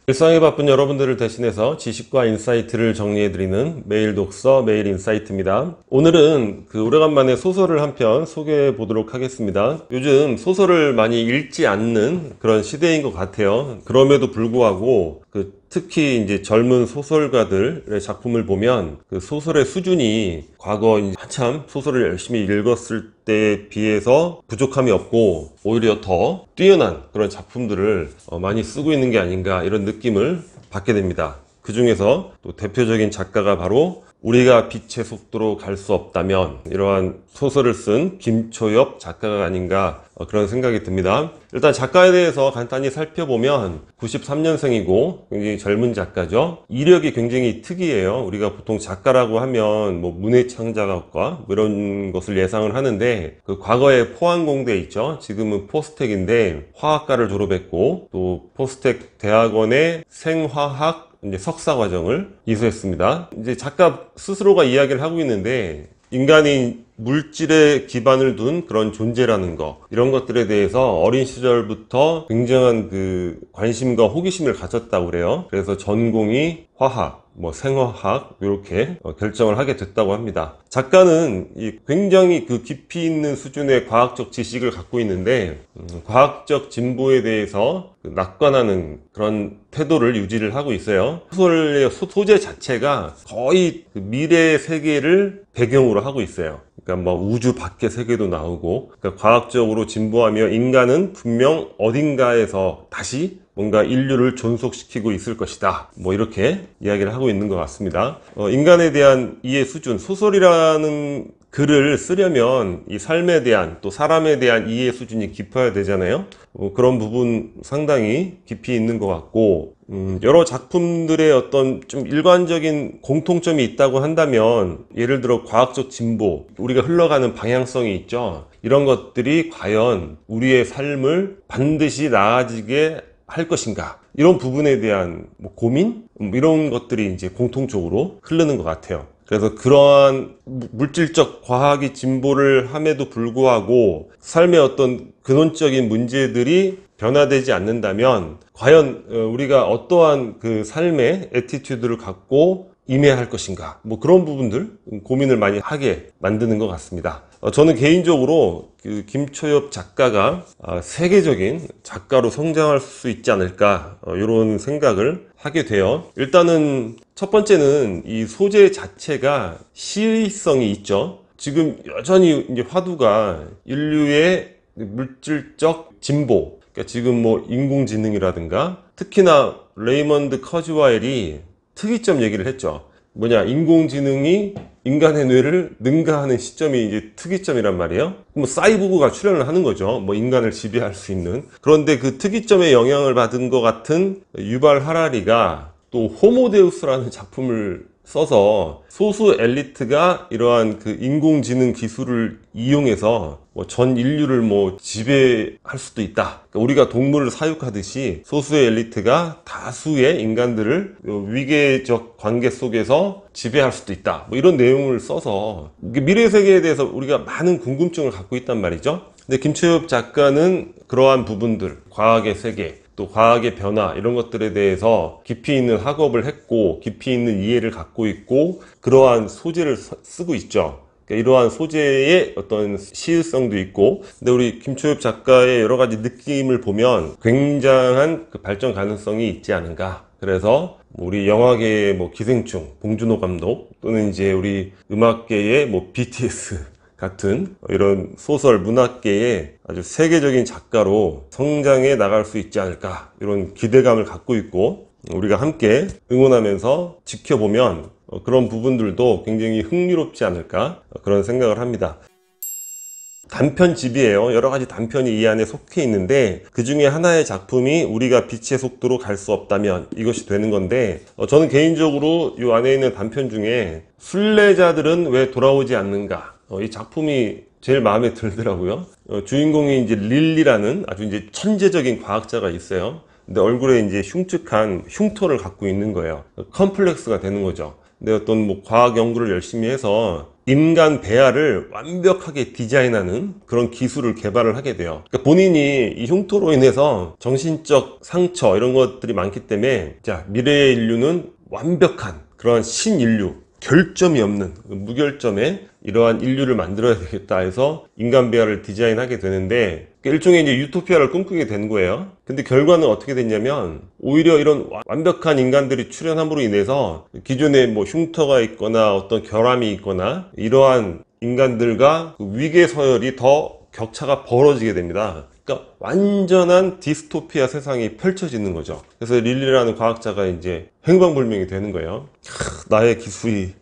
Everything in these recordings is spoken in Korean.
일상에 바쁜 여러분들을 대신해서 지식과 인사이트를 정리해드리는 매일 독서 매일 인사이트입니다. 오늘은 오래간만에 소설을 한 편 소개해 보도록 하겠습니다. 요즘 소설을 많이 읽지 않는 그런 시대인 것 같아요. 그럼에도 불구하고 특히 이제 젊은 소설가들의 작품을 보면 소설의 수준이 과거 한참 소설을 열심히 읽었을 때에 비해서 부족함이 없고 오히려 더 뛰어난 그런 작품들을 많이 쓰고 있는 게 아닌가 이런 느낌을 받게 됩니다. 그 중에서 또 대표적인 작가가 바로 우리가 빛의 속도로 갈 수 없다면 이러한 소설을 쓴 김초엽 작가가 아닌가 그런 생각이 듭니다. 일단 작가에 대해서 간단히 살펴보면 93년생이고 굉장히 젊은 작가죠. 이력이 굉장히 특이해요. 우리가 보통 작가라고 하면 문해창작학과 이런 것을 예상을 하는데 과거에 포항공대 있죠. 지금은 포스텍인데 화학과를 졸업했고 또 포스텍 대학원의 생화학 석사 과정을 이수했습니다. 이제 작가 스스로가 이야기를 하고 있는데 인간이 물질에 기반을 둔 그런 존재라는 거, 이런 것들에 대해서 어린 시절부터 굉장한 관심과 호기심을 가졌다고 그래요. 그래서 전공이 화학, 생화학 이렇게 결정을 하게 됐다고 합니다. 작가는 굉장히 깊이 있는 수준의 과학적 지식을 갖고 있는데 과학적 진보에 대해서 낙관하는 그런 태도를 유지를 하고 있어요. 소설의 소재 자체가 거의 미래의 세계를 배경으로 하고 있어요. 그러니까 우주 밖의 세계도 나오고, 그러니까 과학적으로 진보하며 인간은 분명 어딘가에서 다시 뭔가 인류를 존속시키고 있을 것이다. 이렇게 이야기를 하고 있는 것 같습니다. 인간에 대한 이해 수준, 소설이라는 글을 쓰려면 이 삶에 대한 또 사람에 대한 이해 수준이 깊어야 되잖아요. 그런 부분 상당히 깊이 있는 것 같고, 여러 작품들의 어떤 좀 일관적인 공통점이 있다고 한다면, 예를 들어 과학적 진보, 우리가 흘러가는 방향성이 있죠. 이런 것들이 과연 우리의 삶을 반드시 나아지게 할 것인가, 이런 부분에 대한 고민? 이런 것들이 이제 공통적으로 흐르는 것 같아요. 그래서 그러한 물질적 과학이 진보를 함에도 불구하고 삶의 어떤 근원적인 문제들이 변화되지 않는다면 과연 우리가 어떠한 삶의 애티튜드를 갖고 임해야 할 것인가, 그런 부분들 고민을 많이 하게 만드는 것 같습니다. 저는 개인적으로 김초엽 작가가 세계적인 작가로 성장할 수 있지 않을까 이런 생각을 하게 돼요. 일단은 첫 번째는 이 소재 자체가 시의성이 있죠. 지금 여전히 이제 화두가 인류의 물질적 진보, 그러니까 지금 인공지능이라든가, 특히나 레이먼드 커즈와일이 특이점 얘기를 했죠. 인공지능이 인간의 뇌를 능가하는 시점이 이제 특이점이란 말이에요. 사이보그가 출현을 하는 거죠. 인간을 지배할 수 있는. 그런데 그 특이점에 영향을 받은 것 같은 유발 하라리가 또 호모데우스라는 작품을 써서 소수 엘리트가 이러한 인공지능 기술을 이용해서 전 인류를 지배할 수도 있다. 그러니까 우리가 동물을 사육하듯이 소수의 엘리트가 다수의 인간들을 위계적 관계 속에서 지배할 수도 있다. 이런 내용을 써서 미래 세계에 대해서 우리가 많은 궁금증을 갖고 있단 말이죠. 근데 김초엽 작가는 그러한 부분들, 과학의 세계, 또 과학의 변화, 이런 것들에 대해서 깊이 있는 학업을 했고 깊이 있는 이해를 갖고 있고 그러한 소재를 쓰고 있죠. 그러니까 이러한 소재의 어떤 시의성도 있고, 근데 우리 김초엽 작가의 여러 가지 느낌을 보면 굉장한 발전 가능성이 있지 않은가. 그래서 우리 영화계의 기생충 봉준호 감독, 또는 이제 우리 음악계의 BTS 같은 이런 소설 문학계의 아주 세계적인 작가로 성장해 나갈 수 있지 않을까, 이런 기대감을 갖고 있고, 우리가 함께 응원하면서 지켜보면 그런 부분들도 굉장히 흥미롭지 않을까, 그런 생각을 합니다. 단편집이에요. 여러 가지 단편이 이 안에 속해 있는데 그 중에 하나의 작품이 우리가 빛의 속도로 갈 수 없다면, 이것이 되는 건데, 저는 개인적으로 이 안에 있는 단편 중에 순례자들은 왜 돌아오지 않는가, 이 작품이 제일 마음에 들더라고요. 주인공이 이제 릴리라는 아주 이제 천재적인 과학자가 있어요. 근데 얼굴에 이제 흉측한 흉터를 갖고 있는 거예요. 컴플렉스가 되는 거죠. 근데 어떤 과학 연구를 열심히 해서 인간 배아를 완벽하게 디자인하는 그런 기술을 개발을 하게 돼요. 그러니까 본인이 이 흉터로 인해서 정신적 상처 이런 것들이 많기 때문에 자, 미래의 인류는 완벽한 그러한 신인류, 결점이 없는 무결점의 이러한 인류를 만들어야 되겠다 해서 인간 배아를 디자인하게 되는데 일종의 이제 유토피아를 꿈꾸게 된 거예요. 근데 결과는 어떻게 됐냐면 오히려 이런 완벽한 인간들이 출현함으로 인해서 기존에 뭐 흉터가 있거나 어떤 결함이 있거나 이러한 인간들과 그 위계 서열이 더 격차가 벌어지게 됩니다. 그러니까 완전한 디스토피아 세상이 펼쳐지는 거죠. 그래서 릴리라는 과학자가 이제 행방불명이 되는 거예요. 나의 기술이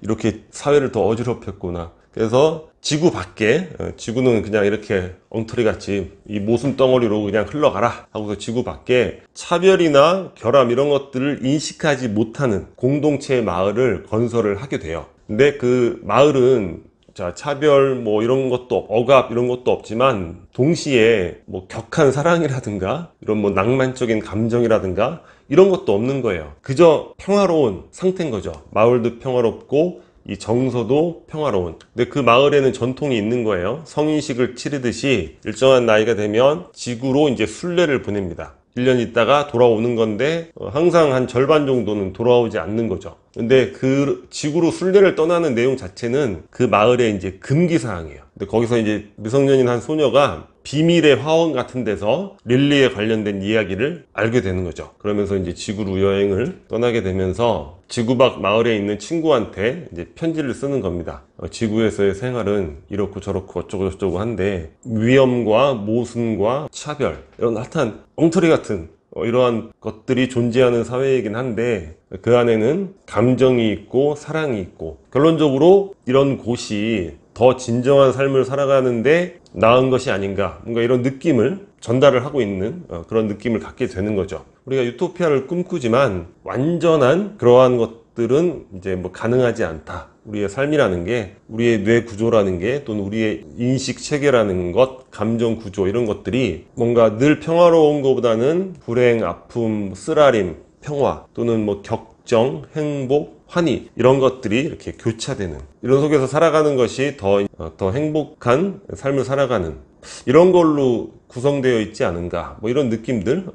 이렇게 사회를 더 어지럽혔구나. 그래서 지구 밖에, 지구는 그냥 이렇게 엉터리같이 이 모순 덩어리로 그냥 흘러가라 하고서 지구 밖에 차별이나 결함 이런 것들을 인식하지 못하는 공동체의 마을을 건설을 하게 돼요. 근데 그 마을은 자, 차별 뭐 이런 것도 억압 이런 것도 없지만 동시에 뭐 격한 사랑이라든가 이런 뭐 낭만적인 감정이라든가 이런 것도 없는 거예요. 그저 평화로운 상태인 거죠. 마을도 평화롭고 이 정서도 평화로운. 근데 그 마을에는 전통이 있는 거예요. 성인식을 치르듯이 일정한 나이가 되면 지구로 이제 순례를 보냅니다. 1년 있다가 돌아오는 건데 항상 한 절반 정도는 돌아오지 않는 거죠. 근데 그 지구로 순례를 떠나는 내용 자체는 그 마을의 이제 금기사항이에요. 근데 거기서 이제 미성년인 한 소녀가 비밀의 화원 같은 데서 릴리에 관련된 이야기를 알게 되는 거죠. 그러면서 이제 지구로 여행을 떠나게 되면서 지구 밖 마을에 있는 친구한테 이제 편지를 쓰는 겁니다. 지구에서의 생활은 이렇고 저렇고 어쩌고 저쩌고 한데 위험과 모순과 차별 이런 하여튼 엉터리 같은 이러한 것들이 존재하는 사회이긴 한데 그 안에는 감정이 있고 사랑이 있고 결론적으로 이런 곳이 더 진정한 삶을 살아가는데 나은 것이 아닌가 뭔가 이런 느낌을 전달을 하고 있는 그런 느낌을 갖게 되는 거죠. 우리가 유토피아를 꿈꾸지만 완전한 그러한 것들은 이제 뭐 가능하지 않다. 우리의 삶이라는 게 우리의 뇌 구조라는 게 또는 우리의 인식 체계라는 것, 감정 구조 이런 것들이 뭔가 늘 평화로운 것보다는 불행, 아픔, 쓰라림, 평화 또는 뭐 격정, 행복, 환희 이런 것들이 이렇게 교차되는 이런 속에서 살아가는 것이 더 행복한 삶을 살아가는 이런 걸로 구성되어 있지 않은가 뭐 이런 느낌들.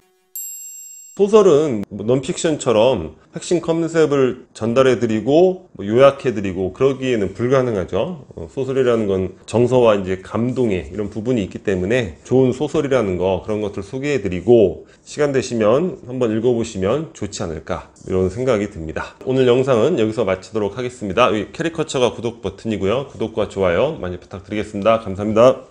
소설은 넌픽션처럼 핵심 컨셉을 전달해드리고 요약해드리고 그러기에는 불가능하죠. 소설이라는 건 정서와 이제 감동의 이런 부분이 있기 때문에 좋은 소설이라는 거 그런 것들 소개해드리고 시간 되시면 한번 읽어보시면 좋지 않을까 이런 생각이 듭니다. 오늘 영상은 여기서 마치도록 하겠습니다. 여기 캐리커처가 구독 버튼이고요. 구독과 좋아요 많이 부탁드리겠습니다. 감사합니다.